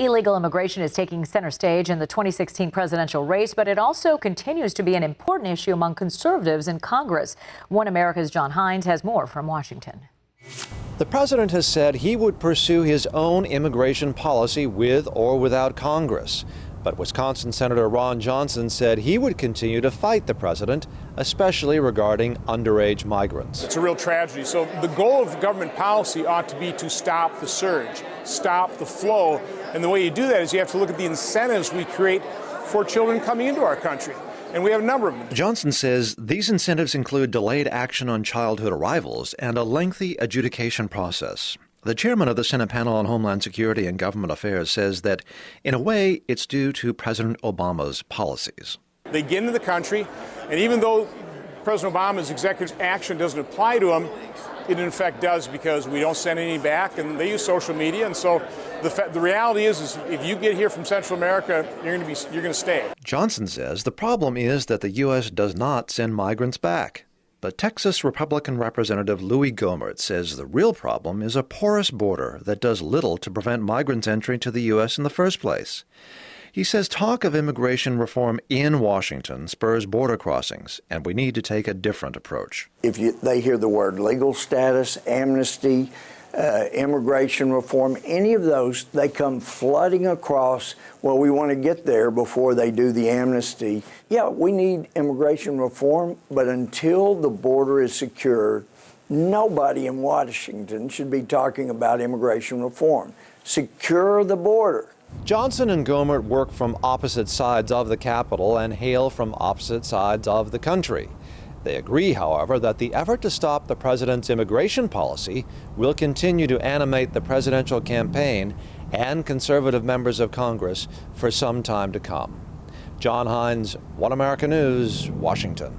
Illegal immigration is taking center stage in the 2016 presidential race, but it also continues to be an important issue among conservatives in Congress. One America's John Hines has more from Washington. The president has said he would pursue his own immigration policy with or without Congress. But Wisconsin Senator Ron Johnson said he would continue to fight the president, especially regarding underage migrants. It's a real tragedy. So the goal of government policy ought to be to stop the surge, stop the flow. And the way you do that is you have to look at the incentives we create for children coming into our country. And we have a number of them. Johnson says these incentives include delayed action on childhood arrivals and a lengthy adjudication process. The chairman of the Senate panel on Homeland Security and Government Affairs says that, in a way, it's due to President Obama's policies. They get into the country, and even though President Obama's executive action doesn't apply to them, it in effect does, because we don't send any back, and they use social media. And so the reality is if you get here from Central America, you're going to stay. Johnson says the problem is that the U.S. does not send migrants back. But Texas Republican Representative Louis Gohmert says the real problem is a porous border that does little to prevent migrants entry to the U.S. in the first place. He says talk of immigration reform in Washington spurs border crossings, and we need to take a different approach. If they hear the word legal status, amnesty, immigration reform, any of those, they come flooding across. Well, we want to get there before they do the amnesty. Yeah, we need immigration reform, but until the border is secure, nobody in Washington should be talking about immigration reform. Secure the border. Johnson and Gohmert work from opposite sides of the Capitol and hail from opposite sides of the country. They agree, however, that the effort to stop the president's immigration policy will continue to animate the presidential campaign and conservative members of Congress for some time to come. John Hines, One America News, Washington.